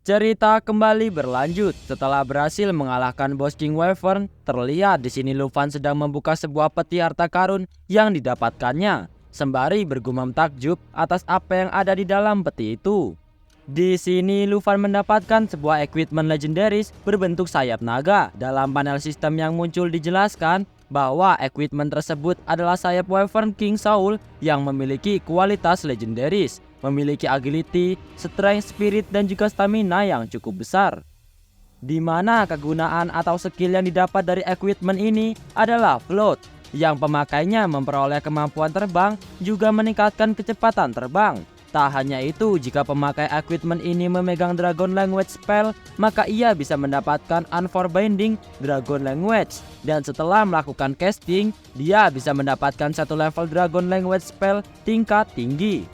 Cerita kembali berlanjut setelah berhasil mengalahkan bos King Wyvern. Terlihat di sini Luffy sedang membuka sebuah peti harta karun yang didapatkannya, sembari bergumam takjub atas apa yang ada di dalam peti itu. Di sini Luffy mendapatkan sebuah equipment legendaris berbentuk sayap naga. Dalam panel sistem yang muncul dijelaskan bahwa equipment tersebut adalah sayap Wyvern King Saul yang memiliki kualitas legendaris, memiliki agility, strength, spirit, dan juga stamina yang cukup besar. Di mana kegunaan atau skill yang didapat dari equipment ini adalah float, yang pemakainya memperoleh kemampuan terbang juga meningkatkan kecepatan terbang. Tak hanya itu, jika pemakai equipment ini memegang Dragon Language spell, maka ia bisa mendapatkan Unforbiding Dragon Language. Dan setelah melakukan casting, dia bisa mendapatkan satu level Dragon Language spell tingkat tinggi.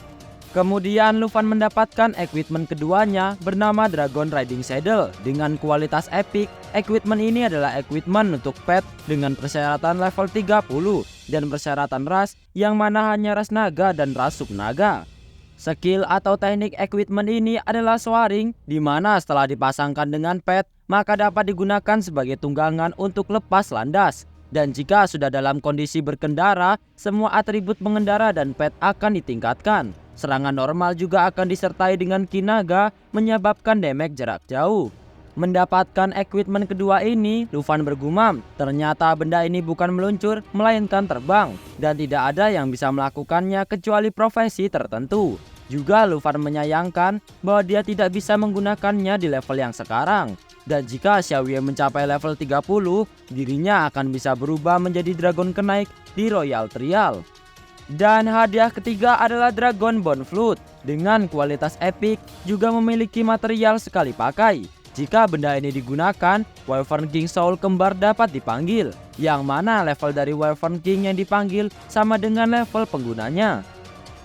Kemudian Luffy mendapatkan equipment keduanya bernama Dragon Riding Saddle dengan kualitas epic. Equipment ini adalah equipment untuk pet dengan persyaratan level 30 dan persyaratan ras yang mana hanya ras naga dan ras subnaga. Skill atau teknik equipment ini adalah soaring, di mana setelah dipasangkan dengan pet, maka dapat digunakan sebagai tunggangan untuk lepas landas. Dan jika sudah dalam kondisi berkendara, semua atribut pengendara dan pet akan ditingkatkan. Serangan normal juga akan disertai dengan ki naga, menyebabkan damage jarak jauh. Mendapatkan equipment kedua ini, Luffy bergumam, ternyata benda ini bukan meluncur, melainkan terbang, dan tidak ada yang bisa melakukannya kecuali profesi tertentu. Juga Luffy menyayangkan bahwa dia tidak bisa menggunakannya di level yang sekarang. Dan jika Xiaoye mencapai level 30, dirinya akan bisa berubah menjadi dragon kenaik di Royal Trial. Dan hadiah ketiga adalah Dragon Bone Flute, dengan kualitas epic, juga memiliki material sekali pakai. Jika benda ini digunakan, Wyvern King Saul kembar dapat dipanggil, yang mana level dari Wyvern King yang dipanggil sama dengan level penggunanya.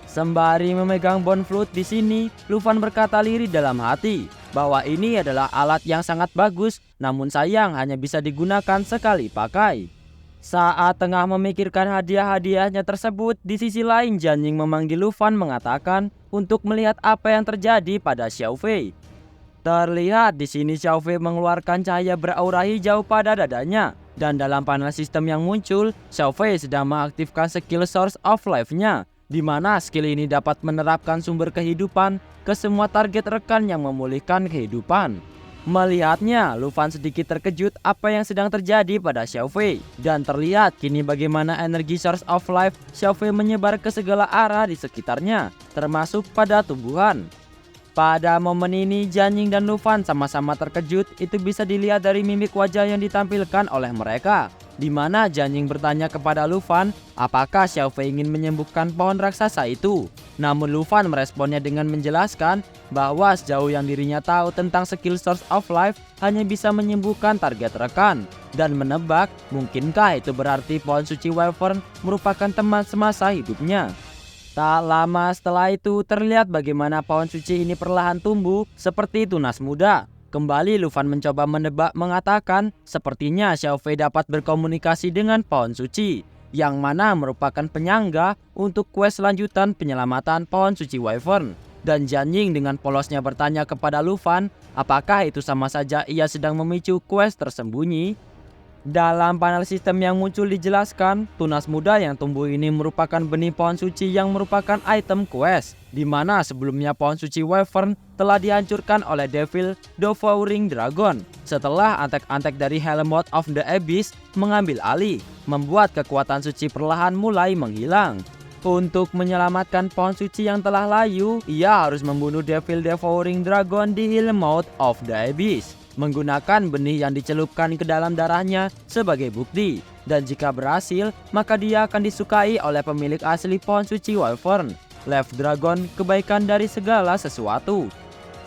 Sembari memegang Bone Flute di sini, Luffy berkata lirih dalam hati bahwa ini adalah alat yang sangat bagus, namun sayang hanya bisa digunakan sekali pakai. Saat tengah memikirkan hadiah-hadiahnya tersebut, di sisi lain Jianying memanggil Luffy mengatakan untuk melihat apa yang terjadi pada Xiao Fei. Terlihat di sini Xiao Fei mengeluarkan cahaya beraura hijau pada dadanya, dan dalam panel sistem yang muncul, Xiao Fei sedang mengaktifkan skill Source of Life-nya, di mana skill ini dapat menerapkan sumber kehidupan ke semua target rekan yang memulihkan kehidupan. Melihatnya, Luffy sedikit terkejut apa yang sedang terjadi pada Xiao Fei, dan terlihat kini bagaimana energi Source of Life Xiao Fei menyebar ke segala arah di sekitarnya, termasuk pada tumbuhan. Pada momen ini, Jianying dan Luffy sama-sama terkejut. Itu bisa dilihat dari mimik wajah yang ditampilkan oleh mereka, di mana Jianying bertanya kepada Luffy apakah Xiao Fei ingin menyembuhkan pohon raksasa itu. Namun Luffy meresponnya dengan menjelaskan bahwa sejauh yang dirinya tahu tentang skill Source of Life hanya bisa menyembuhkan target rekan, dan menebak mungkinkah itu berarti pohon suci Wyvern merupakan teman semasa hidupnya. Tak lama setelah itu terlihat bagaimana pohon suci ini perlahan tumbuh seperti tunas muda. Kembali Luffy mencoba menebak, mengatakan sepertinya Xiao Fei dapat berkomunikasi dengan pohon suci, yang mana merupakan penyangga untuk quest lanjutan penyelamatan pohon suci Wyvern. Dan Jianying dengan polosnya bertanya kepada Luffy apakah itu sama saja ia sedang memicu quest tersembunyi. Dalam panel sistem yang muncul dijelaskan, tunas muda yang tumbuh ini merupakan benih pohon suci yang merupakan item quest, di mana sebelumnya pohon suci Wyvern telah dihancurkan oleh Devil Devouring Dragon setelah antek-antek dari Helmut of the Abyss mengambil alih, membuat kekuatan suci perlahan mulai menghilang. Untuk menyelamatkan pohon suci yang telah layu, ia harus membunuh Devil Devouring Dragon di Helmut of the Abyss menggunakan benih yang dicelupkan ke dalam darahnya sebagai bukti, dan jika berhasil maka dia akan disukai oleh pemilik asli pohon suci Wyvern, Left Dragon, kebaikan dari segala sesuatu.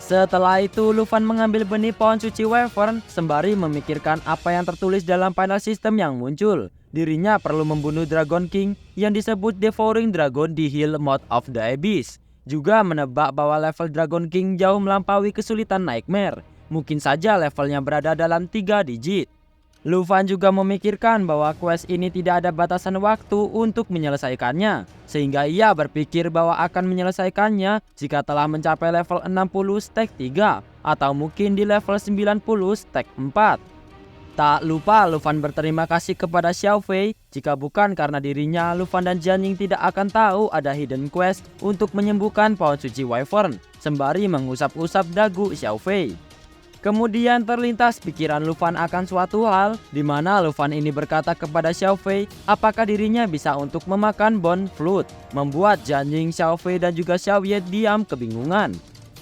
Setelah itu Luffy mengambil benih pohon suci Wyvern sembari memikirkan apa yang tertulis dalam panel sistem yang muncul. Dirinya perlu membunuh Dragon King yang disebut Devouring Dragon di Helmut of the Abyss. Juga menebak bahwa level Dragon King jauh melampaui kesulitan Nightmare. Mungkin saja levelnya berada dalam 3 digit. Luffy juga memikirkan bahwa quest ini tidak ada batasan waktu untuk menyelesaikannya, sehingga ia berpikir bahwa akan menyelesaikannya jika telah mencapai level 60 stack 3. atau mungkin di level 90 stack 4. Tak lupa Lufan berterima kasih kepada Xiao Fei. Jika bukan karena dirinya, Lufan dan Jianying tidak akan tahu ada hidden quest untuk menyembuhkan pohon suci Wyvern, sembari mengusap-usap dagu Xiao Fei. Kemudian terlintas pikiran Lufan akan suatu hal, di mana Lufan ini berkata kepada Xiao Fei apakah dirinya bisa untuk memakan Bone Flute, membuat Jianying, Xiao Fei dan juga Xiao Ye diam kebingungan.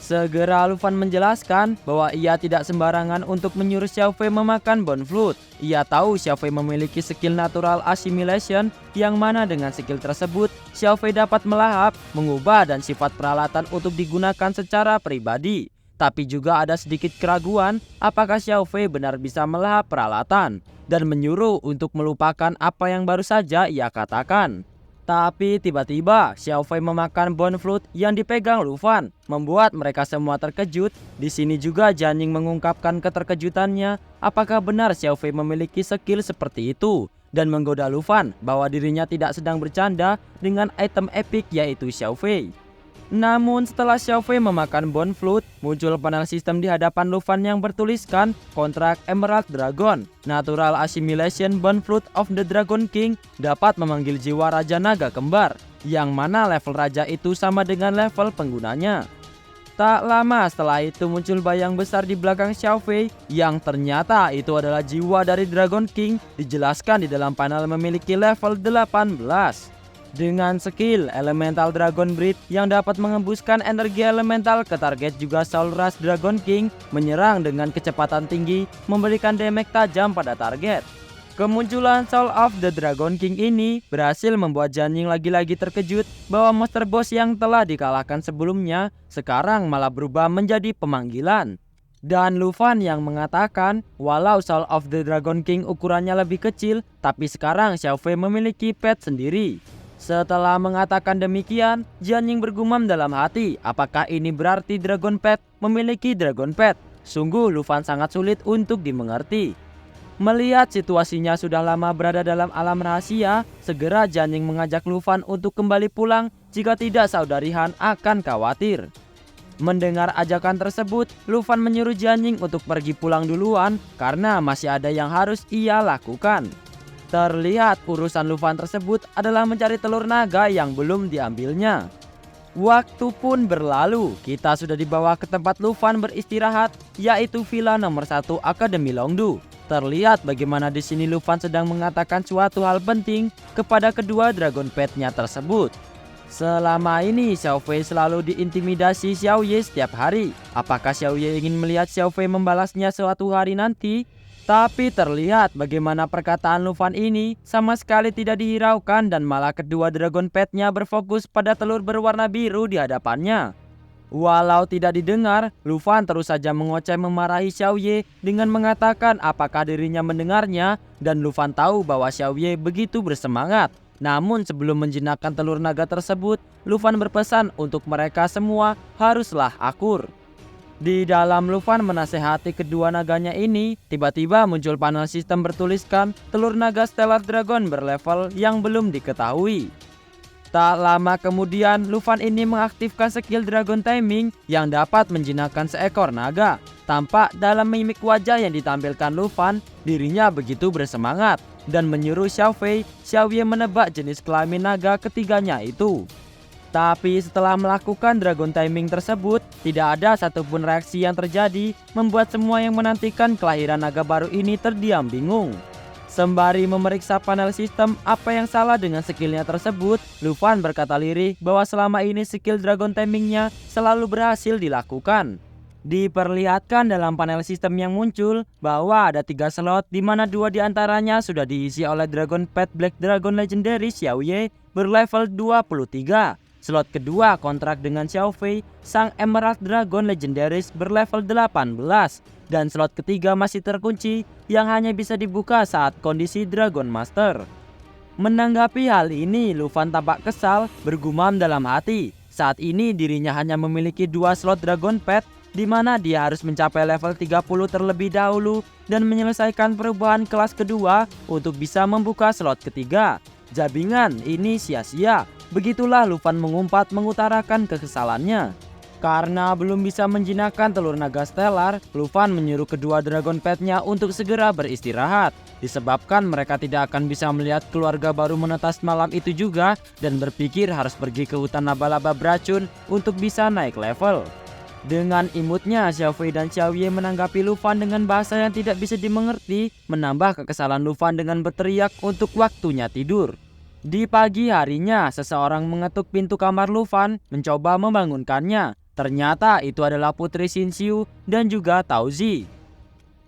Segera Lufan menjelaskan bahwa ia tidak sembarangan untuk menyuruh Xiao Fei memakan Bone Flute. Ia tahu Xiao Fei memiliki skill natural assimilation, yang mana dengan skill tersebut Xiao Fei dapat melahap, mengubah dan sifat peralatan untuk digunakan secara pribadi. Tapi juga ada sedikit keraguan apakah Xiao Fei benar bisa melahap peralatan dan menyuruh untuk melupakan apa yang baru saja ia katakan. Tapi tiba-tiba Xiao Fei memakan Bone Flute yang dipegang Lufan, membuat mereka semua terkejut. Di sini juga Jianying mengungkapkan keterkejutannya apakah benar Xiao Fei memiliki skill seperti itu, dan menggoda Lufan bahwa dirinya tidak sedang bercanda dengan item epic yaitu Xiao Fei. Namun setelah Xiao Fei memakan Bone Flute, muncul panel sistem di hadapan Lufan yang bertuliskan kontrak Emerald Dragon. Natural Assimilation Bone Flute of the Dragon King dapat memanggil jiwa Raja Naga Kembar, yang mana level raja itu sama dengan level penggunanya. Tak lama setelah itu muncul bayang besar di belakang Xiao Fei, yang ternyata itu adalah jiwa dari Dragon King. Dijelaskan di dalam panel memiliki level 18. Dengan skill Elemental Dragon Breath yang dapat mengembuskan energi elemental ke target, juga Soul Rush Dragon King menyerang dengan kecepatan tinggi, memberikan damage tajam pada target. Kemunculan Soul of the Dragon King ini berhasil membuat Jianying lagi-lagi terkejut bahwa monster boss yang telah dikalahkan sebelumnya sekarang malah berubah menjadi pemanggilan. Dan Lufan yang mengatakan walau Soul of the Dragon King ukurannya lebih kecil, tapi sekarang Xiao Fei memiliki pet sendiri. Setelah mengatakan demikian, Jianying bergumam dalam hati, apakah ini berarti Dragon Pet memiliki Dragon Pet? Sungguh Lufan sangat sulit untuk dimengerti. Melihat situasinya sudah lama berada dalam alam rahasia, segera Jianying mengajak Lufan untuk kembali pulang, jika tidak saudari Han akan khawatir. Mendengar ajakan tersebut, Lufan menyuruh Jianying untuk pergi pulang duluan karena masih ada yang harus ia lakukan. Terlihat urusan Lufan tersebut adalah mencari telur naga yang belum diambilnya. Waktu pun berlalu, kita sudah dibawa ke tempat Lufan beristirahat, yaitu Villa nomor 1 Akademi Longdu. Terlihat bagaimana di sini Lufan sedang mengatakan suatu hal penting kepada kedua Dragon Pet-nya tersebut. Selama ini Xiao Fei selalu diintimidasi Xiao Ye setiap hari. Apakah Xiao Ye ingin melihat Xiao Fei membalasnya suatu hari nanti? Tapi terlihat bagaimana perkataan Lufan ini sama sekali tidak dihiraukan, dan malah kedua Dragon Pet-nya berfokus pada telur berwarna biru di hadapannya. Walau tidak didengar, Lufan terus saja mengoceh memarahi Xiao Ye dengan mengatakan apakah dirinya mendengarnya, dan Lufan tahu bahwa Xiao Ye begitu bersemangat. Namun sebelum menjinakkan telur naga tersebut, Lufan berpesan untuk mereka semua haruslah akur. Di dalam Lufan menasehati kedua naganya ini, tiba-tiba muncul panel sistem bertuliskan telur naga Stellar Dragon berlevel yang belum diketahui. Tak lama kemudian Lufan ini mengaktifkan skill Dragon Taming yang dapat menjinakkan seekor naga. Tampak dalam mimik wajah yang ditampilkan Lufan, dirinya begitu bersemangat dan menyuruh Xiao Fei, Xiao Ye menebak jenis kelamin naga ketiganya itu. Tapi setelah melakukan Dragon Taming tersebut, tidak ada satupun reaksi yang terjadi, membuat semua yang menantikan kelahiran naga baru ini terdiam bingung. Sembari memeriksa panel sistem apa yang salah dengan skillnya tersebut, Lufan berkata lirih bahwa selama ini skill Dragon Tamingnya selalu berhasil dilakukan. Diperlihatkan dalam panel sistem yang muncul bahwa ada 3 slot, di mana 2 diantaranya sudah diisi oleh Dragon Pet Black Dragon Legendary Xiao Ye berlevel 23. Slot kedua kontrak dengan Xiao Fei, sang Emerald Dragon Legendaris berlevel 18. Dan slot ketiga masih terkunci yang hanya bisa dibuka saat kondisi Dragon Master. Menanggapi hal ini, Lufan tampak kesal, bergumam dalam hati. Saat ini dirinya hanya memiliki 2 slot Dragon Pet, di mana dia harus mencapai level 30 terlebih dahulu dan menyelesaikan perubahan kelas kedua untuk bisa membuka slot ketiga. Jabingan ini sia-sia. Begitulah Lufan mengumpat mengutarakan kekesalannya. Karena belum bisa menjinakkan telur naga stellar, Lufan menyuruh kedua Dragon Pet-nya untuk segera beristirahat. Disebabkan mereka tidak akan bisa melihat keluarga baru menetas malam itu juga dan berpikir harus pergi ke hutan laba-laba beracun untuk bisa naik level. Dengan imutnya, Xiao Fei dan Xiao Ye menanggapi Lufan dengan bahasa yang tidak bisa dimengerti, menambah kekesalan Lufan dengan berteriak untuk waktunya tidur. Di pagi harinya, seseorang mengetuk pintu kamar Lufan, mencoba membangunkannya. Ternyata itu adalah Putri Xinxiu dan juga Tao Zi.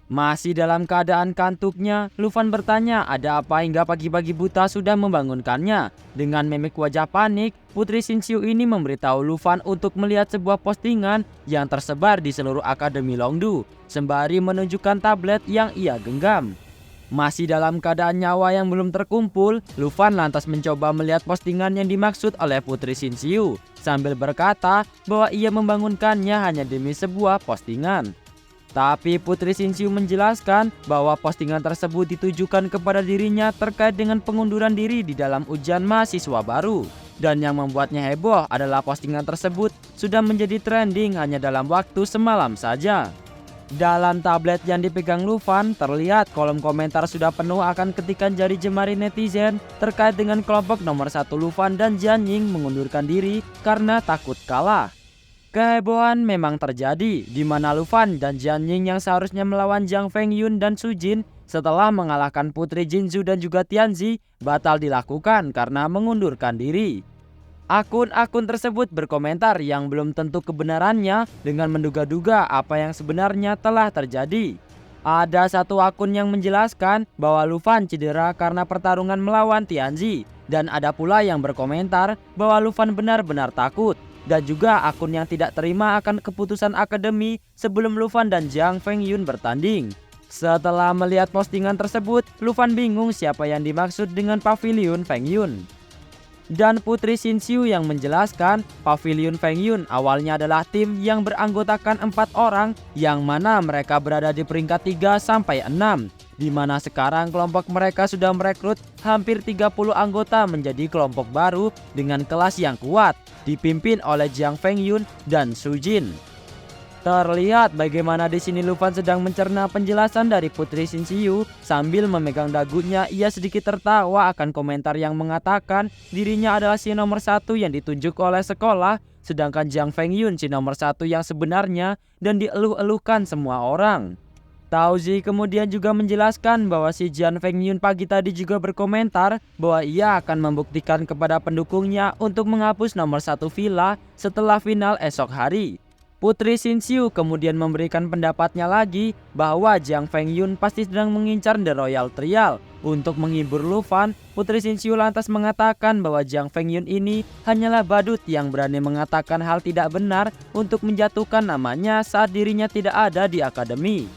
Masih dalam keadaan kantuknya, Lufan bertanya ada apa hingga pagi-pagi buta sudah membangunkannya. Dengan mimik wajah panik, Putri Xinxiu ini memberitahu Lufan untuk melihat sebuah postingan yang tersebar di seluruh Akademi Longdu, sembari menunjukkan tablet yang ia genggam. Masih dalam keadaan nyawa yang belum terkumpul, Lufan lantas mencoba melihat postingan yang dimaksud oleh Putri Xinxiu, sambil berkata bahwa ia membangunkannya hanya demi sebuah postingan. Tapi Putri Xinxiu menjelaskan bahwa postingan tersebut ditujukan kepada dirinya terkait dengan pengunduran diri di dalam ujian mahasiswa baru. Dan yang membuatnya heboh adalah postingan tersebut sudah menjadi trending hanya dalam waktu semalam saja. Dalam tablet yang dipegang Lufan, terlihat kolom komentar sudah penuh akan ketikan jari jemari netizen terkait dengan kelompok nomor 1 Lufan dan Jianying mengundurkan diri karena takut kalah. Kehebohan memang terjadi, di mana Lufan dan Jianying yang seharusnya melawan Jiang Fengyun dan Su Jin setelah mengalahkan Putri Jinzhu dan juga Tianzi batal dilakukan karena mengundurkan diri. Akun-akun tersebut berkomentar yang belum tentu kebenarannya dengan menduga-duga apa yang sebenarnya telah terjadi. Ada satu akun yang menjelaskan bahwa Lufan cedera karena pertarungan melawan Tianzi, dan ada pula yang berkomentar bahwa Lufan benar-benar takut, dan juga akun yang tidak terima akan keputusan akademi sebelum Lufan dan Jiang Fengyun bertanding. Setelah melihat postingan tersebut, Lufan bingung siapa yang dimaksud dengan Pavilion Fengyun. Dan Putri Xinxiu yang menjelaskan Pavilion Fengyun awalnya adalah tim yang beranggotakan 4 orang yang mana mereka berada di peringkat 3 sampai 6, di mana sekarang kelompok mereka sudah merekrut hampir 30 anggota menjadi kelompok baru dengan kelas yang kuat dipimpin oleh Jiang Fengyun dan Su Jin. Terlihat bagaimana di sini Lufan sedang mencerna penjelasan dari Putri Xinxiu. Sambil memegang dagunya, ia sedikit tertawa akan komentar yang mengatakan dirinya adalah si nomor 1 yang ditunjuk oleh sekolah, sedangkan Jiang Fengyun si nomor 1 yang sebenarnya dan dieluh-eluhkan semua orang. Tao Zi kemudian juga menjelaskan bahwa si Jiang Fengyun pagi tadi juga berkomentar bahwa ia akan membuktikan kepada pendukungnya untuk menghapus nomor 1 villa setelah final esok hari. Putri Xinxiu kemudian memberikan pendapatnya lagi bahwa Jiang Fengyun pasti sedang mengincar The Royal Trial. Untuk menghibur Lufan, Putri Xinxiu lantas mengatakan bahwa Jiang Fengyun ini hanyalah badut yang berani mengatakan hal tidak benar untuk menjatuhkan namanya saat dirinya tidak ada di akademi.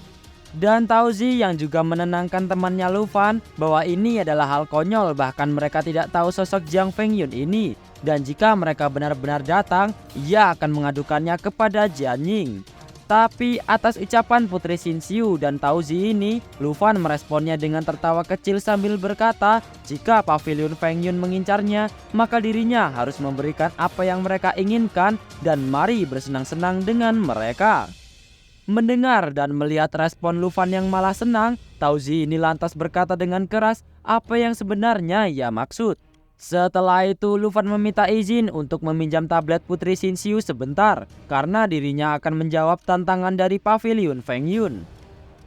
Dan Tao Zi yang juga menenangkan temannya Lufan bahwa ini adalah hal konyol, bahkan mereka tidak tahu sosok Jiang Fengyun ini. Dan jika mereka benar-benar datang, ia akan mengadukannya kepada Jianying. Tapi atas ucapan Putri Xinxiu dan Tao Zi ini, Lufan meresponnya dengan tertawa kecil sambil berkata jika Pavilion Fengyun mengincarnya, maka dirinya harus memberikan apa yang mereka inginkan dan mari bersenang-senang dengan mereka. Mendengar dan melihat respon Lufan yang malah senang, Tao Zi ini lantas berkata dengan keras apa yang sebenarnya ia maksud. Setelah itu Lufan meminta izin untuk meminjam tablet Putri Xinxiu sebentar karena dirinya akan menjawab tantangan dari Pavilion Fengyun.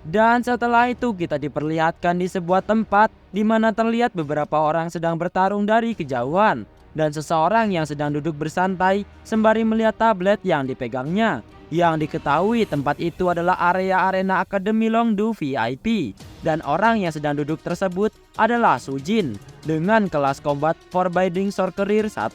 Dan setelah itu kita diperlihatkan di sebuah tempat di mana terlihat beberapa orang sedang bertarung dari kejauhan dan seseorang yang sedang duduk bersantai sembari melihat tablet yang dipegangnya. Yang diketahui tempat itu adalah area arena Akademi Longdu VIP, dan orang yang sedang duduk tersebut adalah Su Jin dengan kelas combat Forbidden Sorcerer 1.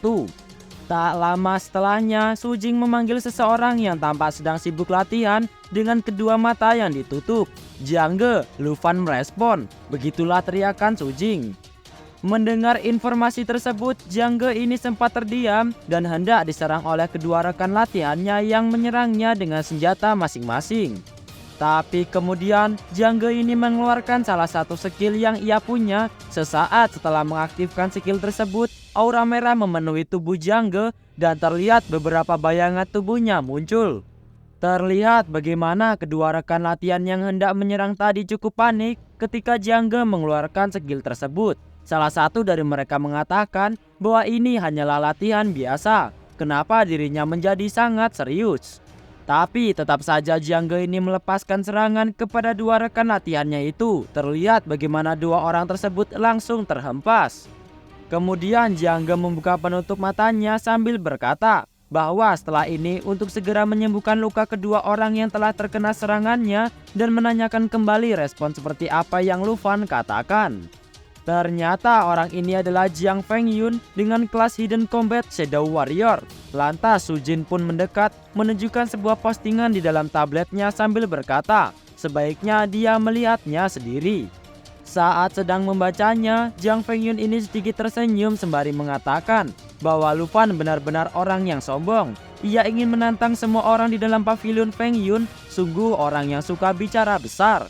Tak lama setelahnya, Su Jin memanggil seseorang yang tampak sedang sibuk latihan dengan kedua mata yang ditutup. "Jiangge," Lufan merespon. Begitulah teriakan Su Jin. Mendengar informasi tersebut, Jiangge ini sempat terdiam dan hendak diserang oleh kedua rekan latihannya yang menyerangnya dengan senjata masing-masing. Tapi kemudian Jiangge ini mengeluarkan salah satu skill yang ia punya. Sesaat setelah mengaktifkan skill tersebut, aura merah memenuhi tubuh Jiang Ge dan terlihat beberapa bayangan tubuhnya muncul. Terlihat bagaimana kedua rekan latihan yang hendak menyerang tadi cukup panik ketika Jiang Ge mengeluarkan skill tersebut. Salah satu dari mereka mengatakan bahwa ini hanyalah latihan biasa. Kenapa dirinya menjadi sangat serius? Tapi tetap saja Jiang Ge ini melepaskan serangan kepada dua rekan latihannya itu. Terlihat bagaimana dua orang tersebut langsung terhempas. Kemudian Jiang Ge membuka penutup matanya sambil berkata bahwa setelah ini untuk segera menyembuhkan luka kedua orang yang telah terkena serangannya dan menanyakan kembali respon seperti apa yang Lu Fan katakan. Ternyata orang ini adalah Jiang Fengyun dengan kelas Hidden Combat Shadow Warrior. Lantas Su Jin pun mendekat menunjukkan sebuah postingan di dalam tabletnya sambil berkata, sebaiknya dia melihatnya sendiri. Saat sedang membacanya, Jiang Fengyun ini sedikit tersenyum sembari mengatakan bahwa Lu Fan benar-benar orang yang sombong. Ia ingin menantang semua orang di dalam pavilion Fengyun, sungguh orang yang suka bicara besar.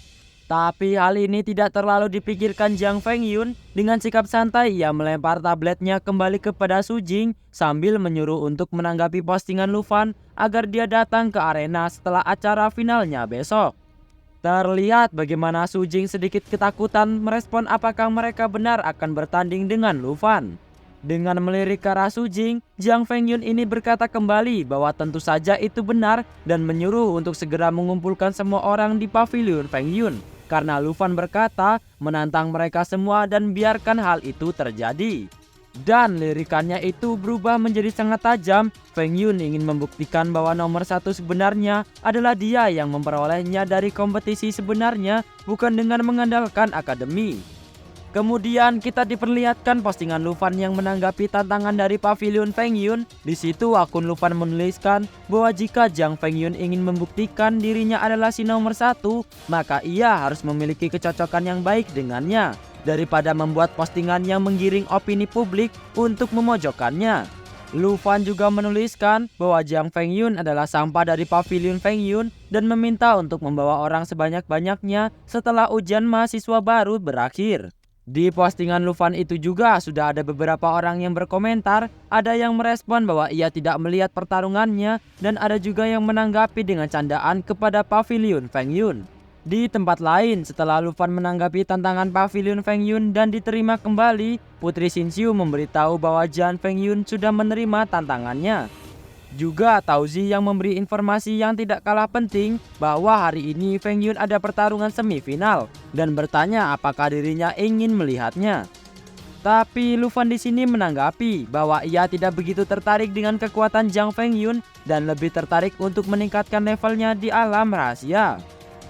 Tapi hal ini tidak terlalu dipikirkan Jiang Fengyun. Dengan sikap santai ia melempar tabletnya kembali kepada Su Jing sambil menyuruh untuk menanggapi postingan Lu Fan agar dia datang ke arena setelah acara finalnya besok. Terlihat bagaimana Su Jing sedikit ketakutan merespon apakah mereka benar akan bertanding dengan Lu Fan. Dengan melirik ke arah Su Jing, Jiang Fengyun ini berkata kembali bahwa tentu saja itu benar dan menyuruh untuk segera mengumpulkan semua orang di pavilion Fengyun. Karena Lu Fan berkata menantang mereka semua dan biarkan hal itu terjadi. Dan lirikannya itu berubah menjadi sangat tajam. Fengyun ingin membuktikan bahwa nomor satu sebenarnya adalah dia yang memperolehnya dari kompetisi sebenarnya, bukan dengan mengandalkan akademi. Kemudian kita diperlihatkan postingan Lu Fan yang menanggapi tantangan dari pavilion Fengyun. Di situ akun Lu Fan menuliskan bahwa jika Jiang Fengyun ingin membuktikan dirinya adalah si nomor satu, maka ia harus memiliki kecocokan yang baik dengannya, daripada membuat postingan yang menggiring opini publik untuk memojokkannya. Lu Fan juga menuliskan bahwa Jiang Fengyun adalah sampah dari pavilion Fengyun dan meminta untuk membawa orang sebanyak-banyaknya setelah ujian mahasiswa baru berakhir. Di postingan Lu Fan itu juga sudah ada beberapa orang yang berkomentar, ada yang merespon bahwa ia tidak melihat pertarungannya dan ada juga yang menanggapi dengan candaan kepada pavilion Fengyun. Di tempat lain, setelah Lu Fan menanggapi tantangan pavilion Fengyun dan diterima kembali, Putri Xinxiu memberitahu bahwa Jiang Fengyun sudah menerima tantangannya. Juga Tauzi yang memberi informasi yang tidak kalah penting bahwa hari ini Fengyun ada pertarungan semifinal dan bertanya apakah dirinya ingin melihatnya. Tapi Lu Fan di sini menanggapi bahwa ia tidak begitu tertarik dengan kekuatan Jiang Fengyun dan lebih tertarik untuk meningkatkan levelnya di alam rahasia.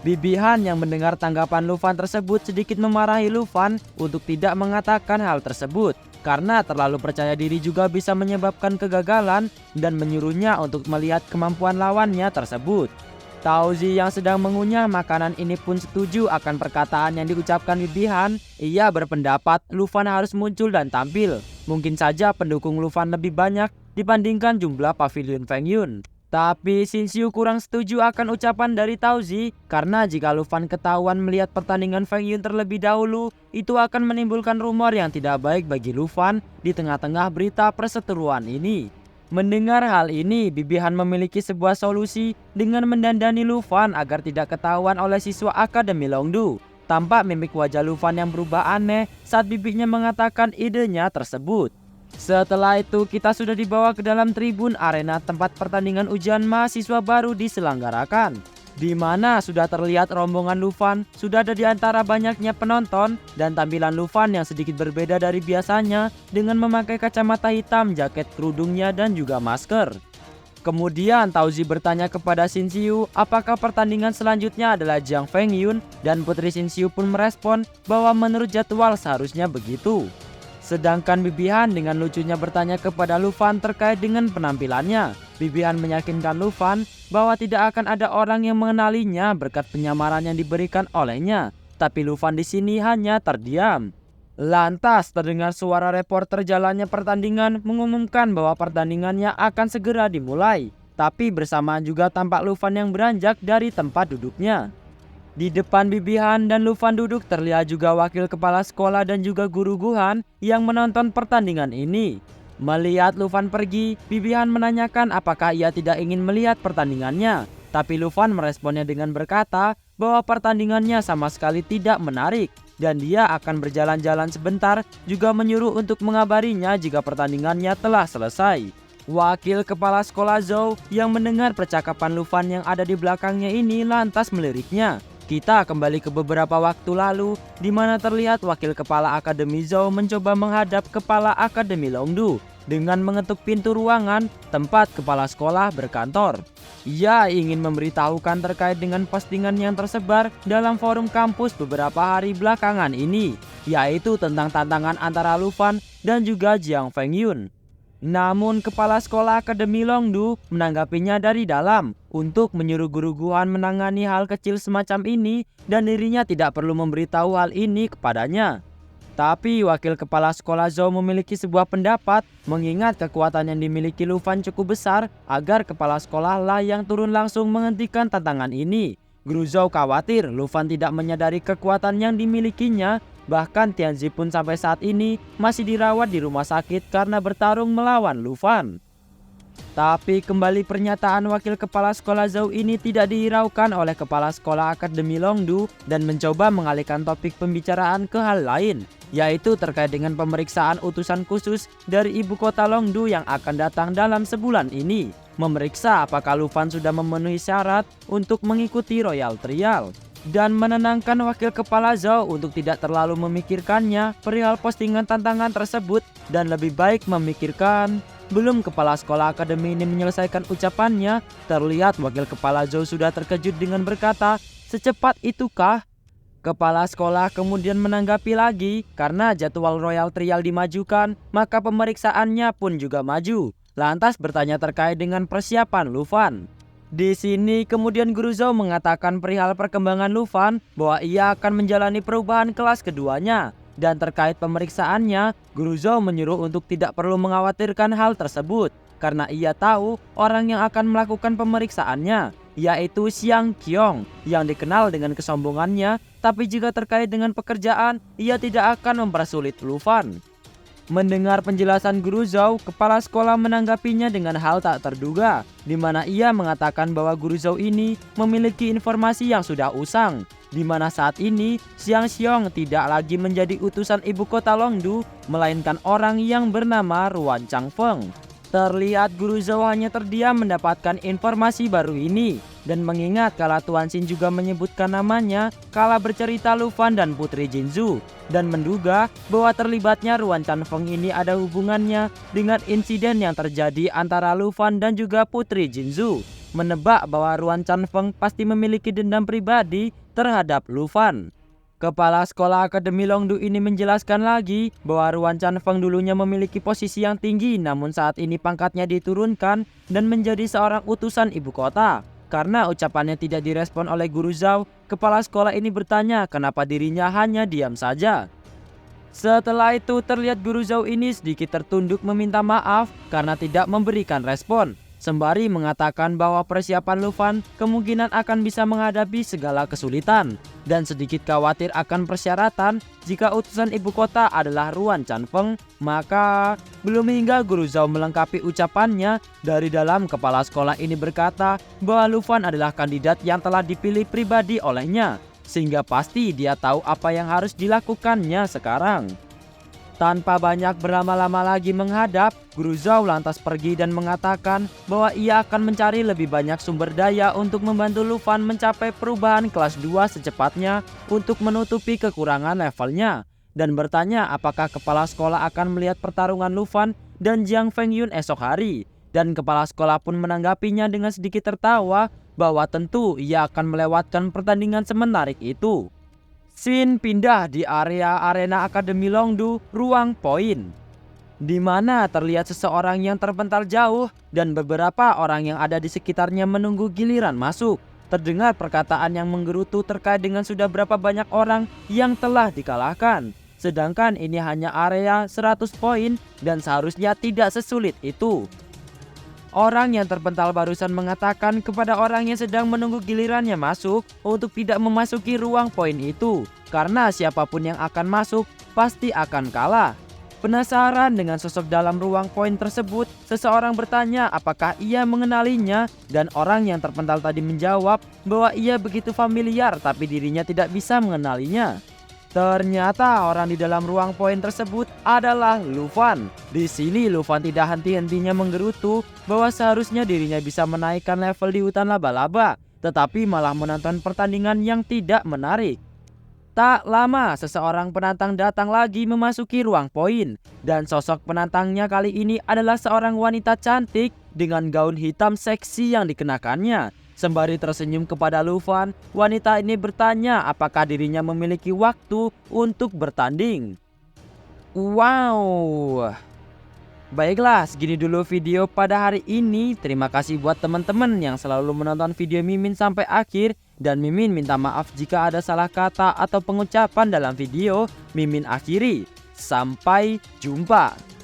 Bibi Han yang mendengar tanggapan Lu Fan tersebut sedikit memarahi Lu Fan untuk tidak mengatakan hal tersebut, karena terlalu percaya diri juga bisa menyebabkan kegagalan dan menyuruhnya untuk melihat kemampuan lawannya tersebut. Tauzi yang sedang mengunyah makanan ini pun setuju akan perkataan yang diucapkan Bibi Han. Ia berpendapat Lu Fan harus muncul dan tampil. Mungkin saja pendukung Lu Fan lebih banyak dibandingkan jumlah pavilion Fengyun. Tapi Xinxiu kurang setuju akan ucapan dari Tauzi, karena jika Lu Fan ketahuan melihat pertandingan Fengyun terlebih dahulu, itu akan menimbulkan rumor yang tidak baik bagi Lu Fan di tengah-tengah berita perseteruan ini. Mendengar hal ini, Bibi Han memiliki sebuah solusi dengan mendandani Lu Fan agar tidak ketahuan oleh siswa Akademi Longdu. Tampak mimik wajah Lu Fan yang berubah aneh saat bibinya mengatakan idenya tersebut. Setelah itu kita sudah dibawa ke dalam tribun arena tempat pertandingan ujian mahasiswa baru diselenggarakan, di mana sudah terlihat rombongan Lu Fan sudah ada di antara banyaknya penonton, dan tampilan Lu Fan yang sedikit berbeda dari biasanya dengan memakai kacamata hitam, jaket kerudungnya dan juga masker. Kemudian Tauzi bertanya kepada Xinxiu apakah pertandingan selanjutnya adalah Jiang Fengyun, dan Putri Xinxiu pun merespon bahwa menurut jadwal seharusnya begitu. Sedangkan Bibi Han dengan lucunya bertanya kepada Lu Fan terkait dengan penampilannya. Bibi Han meyakinkan Lu Fan bahwa tidak akan ada orang yang mengenalinya berkat penyamaran yang diberikan olehnya. Tapi Lu Fan di sini hanya terdiam. Lantas terdengar suara reporter jalannya pertandingan mengumumkan bahwa pertandingannya akan segera dimulai. Tapi bersamaan juga tampak Lu Fan yang beranjak dari tempat duduknya. Di depan Bibihan dan Lufan duduk terlihat juga wakil kepala sekolah dan juga guru Guhan yang menonton pertandingan ini. Melihat Lufan pergi, Bibihan menanyakan apakah ia tidak ingin melihat pertandingannya. Tapi Lufan meresponnya dengan berkata bahwa pertandingannya sama sekali tidak menarik dan dia akan berjalan-jalan sebentar, juga menyuruh untuk mengabarinya jika pertandingannya telah selesai. Wakil kepala sekolah Zhou yang mendengar percakapan Lufan yang ada di belakangnya ini lantas meliriknya. Kita kembali ke beberapa waktu lalu, di mana terlihat wakil kepala Akademi Zhou mencoba menghadap kepala Akademi Longdu dengan mengetuk pintu ruangan tempat kepala sekolah berkantor. Ia ingin memberitahukan terkait dengan postingan yang tersebar dalam forum kampus beberapa hari belakangan ini, yaitu tentang tantangan antara Lufan dan juga Jiang Fengyun. Namun kepala sekolah Akademi Longdu menanggapinya dari dalam untuk menyuruh guru Guhan menangani hal kecil semacam ini dan dirinya tidak perlu memberitahu hal ini kepadanya. Tapi wakil kepala sekolah Zhou memiliki sebuah pendapat mengingat kekuatan yang dimiliki Lufan cukup besar agar kepala sekolah lah yang turun langsung menghentikan tantangan ini. Guru Zhou khawatir Lufan tidak menyadari kekuatan yang dimilikinya. Bahkan Tianzi pun sampai saat ini masih dirawat di rumah sakit karena bertarung melawan Lufan. Tapi kembali pernyataan wakil kepala sekolah Zhou ini tidak dihiraukan oleh kepala sekolah Akademi Longdu dan mencoba mengalihkan topik pembicaraan ke hal lain, yaitu terkait dengan pemeriksaan utusan khusus dari ibu kota Longdu yang akan datang dalam sebulan ini, memeriksa apakah Lufan sudah memenuhi syarat untuk mengikuti Royal Trial. Dan menenangkan wakil kepala Zhou untuk tidak terlalu memikirkannya perihal postingan tantangan tersebut dan lebih baik memikirkan. Belum kepala sekolah akademi ini menyelesaikan ucapannya, terlihat wakil kepala Zhou sudah terkejut dengan berkata, "Secepat itukah?" Kepala sekolah kemudian menanggapi lagi, karena jadwal Royal Trial dimajukan, maka pemeriksaannya pun juga maju. Lantas bertanya terkait dengan persiapan Lufan. Di sini kemudian Guru Zhou mengatakan perihal perkembangan Lufan bahwa ia akan menjalani perubahan kelas keduanya. Dan terkait pemeriksaannya, Guru Zhou menyuruh untuk tidak perlu mengkhawatirkan hal tersebut karena ia tahu orang yang akan melakukan pemeriksaannya, yaitu Xiang Qiong yang dikenal dengan kesombongannya, tapi jika terkait dengan pekerjaan, ia tidak akan mempersulit Lufan. Mendengar penjelasan Guru Zhou, kepala sekolah menanggapinya dengan hal tak terduga, di mana ia mengatakan bahwa Guru Zhou ini memiliki informasi yang sudah usang, di mana saat ini Xiang Xiong tidak lagi menjadi utusan ibu kota Longdu, melainkan orang yang bernama Ruan Changfeng. Terlihat Guru Zhou hanya terdiam mendapatkan informasi baru ini, dan mengingat kala Tuan Xin juga menyebutkan namanya kala bercerita Lufan dan Putri Jinzhu, dan menduga bahwa terlibatnya Ruan Changfeng ini ada hubungannya dengan insiden yang terjadi antara Lufan dan juga Putri Jinzhu. Menebak bahwa Ruan Changfeng pasti memiliki dendam pribadi terhadap Lufan. Kepala sekolah Akademi Longdu ini menjelaskan lagi bahwa Ruan Changfeng dulunya memiliki posisi yang tinggi, namun saat ini pangkatnya diturunkan dan menjadi seorang utusan ibu kota. Karena ucapannya tidak direspon oleh Guru Zhou, kepala sekolah ini bertanya kenapa dirinya hanya diam saja. Setelah itu terlihat Guru Zhou ini sedikit tertunduk meminta maaf karena tidak memberikan respon, sembari mengatakan bahwa persiapan Lufan kemungkinan akan bisa menghadapi segala kesulitan dan sedikit khawatir akan persyaratan jika utusan ibu kota adalah Ruan Changfeng. Maka belum hingga Guru Zhou melengkapi ucapannya, dari dalam kepala sekolah ini berkata bahwa Lufan adalah kandidat yang telah dipilih pribadi olehnya, sehingga pasti dia tahu apa yang harus dilakukannya sekarang. Tanpa banyak berlama-lama lagi menghadap, Guru Zhou lantas pergi dan mengatakan bahwa ia akan mencari lebih banyak sumber daya untuk membantu Lufan mencapai perubahan kelas 2 secepatnya untuk menutupi kekurangan levelnya, dan bertanya apakah kepala sekolah akan melihat pertarungan Lufan dan Jiang Fengyun esok hari. Dan kepala sekolah pun menanggapinya dengan sedikit tertawa bahwa tentu ia akan melewatkan pertandingan semenarik itu. Scene pindah di area arena Akademi Longdu, ruang poin, di mana terlihat seseorang yang terpental jauh dan beberapa orang yang ada di sekitarnya menunggu giliran masuk. Terdengar perkataan yang menggerutu terkait dengan sudah berapa banyak orang yang telah dikalahkan. Sedangkan ini hanya area 100 poin dan seharusnya tidak sesulit itu. Orang yang terpental barusan mengatakan kepada orang yang sedang menunggu gilirannya masuk untuk tidak memasuki ruang poin itu, karena siapapun yang akan masuk pasti akan kalah. Penasaran dengan sosok dalam ruang poin tersebut, seseorang bertanya apakah ia mengenalinya, dan orang yang terpental tadi menjawab bahwa ia begitu familiar tapi dirinya tidak bisa mengenalinya. Ternyata orang di dalam ruang poin tersebut adalah Lufan. Di sini Lufan tidak henti-hentinya menggerutu bahwa seharusnya dirinya bisa menaikkan level di hutan laba-laba, tetapi malah menonton pertandingan yang tidak menarik. Tak lama seseorang penantang datang lagi memasuki ruang poin, dan sosok penantangnya kali ini adalah seorang wanita cantik dengan gaun hitam seksi yang dikenakannya. Sembari tersenyum kepada Lufan, wanita ini bertanya apakah dirinya memiliki waktu untuk bertanding. Wow. Baiklah, segini dulu video pada hari ini. Terima kasih buat teman-teman yang selalu menonton video Mimin sampai akhir. Dan Mimin minta maaf jika ada salah kata atau pengucapan dalam video. Mimin akhiri. Sampai jumpa.